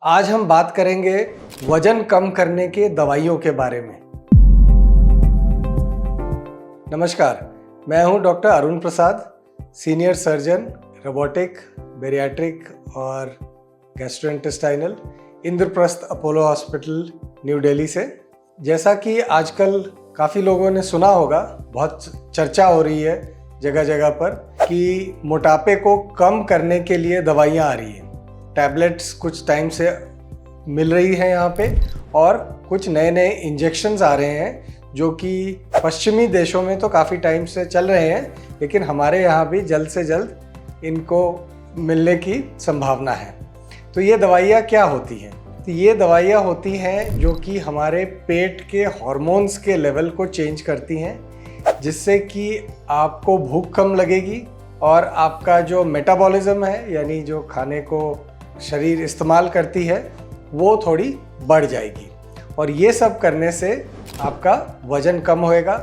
आज हम बात करेंगे वजन कम करने के दवाइयों के बारे में। नमस्कार, मैं हूं डॉक्टर अरुण प्रसाद, सीनियर सर्जन रोबोटिक, बेरियाट्रिक और gastrointestinal, Indraprastha Apollo hospital, new Delhi से। जैसा कि आजकल काफ़ी लोगों ने सुना होगा, बहुत चर्चा हो रही है जगह जगह पर कि मोटापे को कम करने के लिए दवाइयाँ आ रही हैं। टैबलेट्स कुछ टाइम से मिल रही हैं यहाँ पे, और कुछ नए नए इंजेक्शन्स आ रहे हैं जो कि पश्चिमी देशों में तो काफ़ी टाइम से चल रहे हैं, लेकिन हमारे यहाँ भी जल्द से जल्द इनको मिलने की संभावना है। तो ये दवाइयाँ क्या होती हैं? तो ये दवाइयाँ होती हैं जो कि हमारे पेट के हार्मोन्स के लेवल को चेंज करती हैं, जिससे कि आपको भूख कम लगेगी और आपका जो मेटाबॉलिज्म है, यानी जो खाने को शरीर इस्तेमाल करती है, वो थोड़ी बढ़ जाएगी। और ये सब करने से आपका वज़न कम होएगा।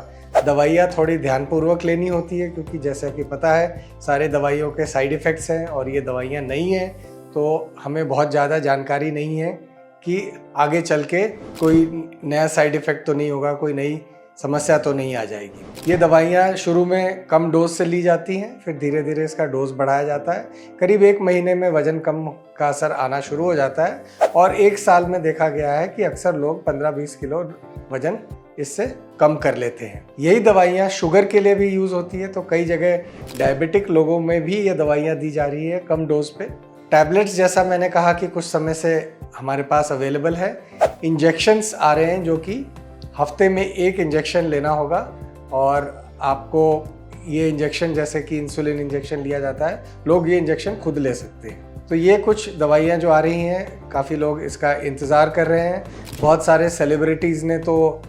दवाइयाँ थोड़ी ध्यानपूर्वक लेनी होती है, क्योंकि जैसा कि पता है सारे दवाइयों के साइड इफ़ेक्ट्स हैं और ये दवाइयाँ नई हैं, तो हमें बहुत ज़्यादा जानकारी नहीं है कि आगे चल के कोई नया साइड इफ़ेक्ट तो नहीं होगा, कोई नई समस्या तो नहीं आ जाएगी। ये दवाइयाँ शुरू में कम डोज से ली जाती हैं, फिर धीरे धीरे इसका डोज बढ़ाया जाता है। करीब 1 महीने में वज़न कम का असर आना शुरू हो जाता है, और 1 साल में देखा गया है कि अक्सर लोग 15-20 किलो वज़न इससे कम कर लेते हैं। यही दवाइयाँ शुगर के लिए भी यूज़ होती है, तो कई जगह डायबिटिक लोगों में भी ये दवाइयाँ दी जा रही है कम डोज पे। टैबलेट्स, जैसा मैंने कहा कि कुछ समय से हमारे पास अवेलेबल है। इंजेक्शन्स आ रहे हैं जो कि हफ्ते में 1 इंजेक्शन लेना होगा, और आपको ये इंजेक्शन, जैसे कि इंसुलिन इंजेक्शन लिया जाता है, लोग ये इंजेक्शन खुद ले सकते हैं। तो ये कुछ दवाइयाँ जो आ रही हैं, काफ़ी लोग इसका इंतज़ार कर रहे हैं। बहुत सारे सेलिब्रिटीज़ ने तो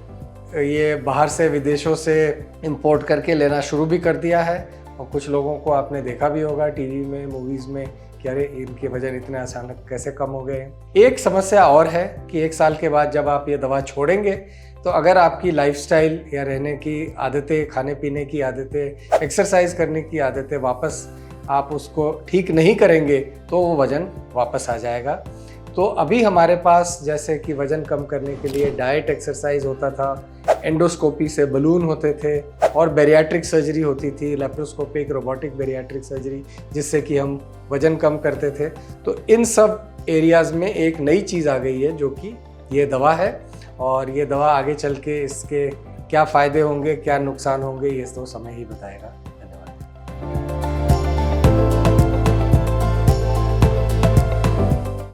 ये बाहर से, विदेशों से इंपोर्ट करके लेना शुरू भी कर दिया है, और कुछ लोगों को आपने देखा भी होगा टीवी में, मूवीज़ में कि अरे इनके वजन इतने अचानक कैसे कम हो गए। एक समस्या और है कि 1 साल के बाद जब आप ये दवा छोड़ेंगे, तो अगर आपकी लाइफस्टाइल या रहने की आदतें, खाने पीने की आदतें, एक्सरसाइज करने की आदतें वापस आप उसको ठीक नहीं करेंगे, तो वो वज़न वापस आ जाएगा। तो अभी हमारे पास जैसे कि वज़न कम करने के लिए डाइट, एक्सरसाइज होता था, एंडोस्कोपी से बलून होते थे, और बेरियाट्रिक सर्जरी होती थी, लेप्रोस्कोपिक रोबोटिक बेरियाट्रिक सर्जरी, जिससे कि हम वज़न कम करते थे। तो इन सब एरियाज़ में एक नई चीज़ आ गई है जो कि ये दवा है, और ये दवा आगे चल के इसके क्या फ़ायदे होंगे, क्या नुकसान होंगे, ये तो समय ही बताएगा।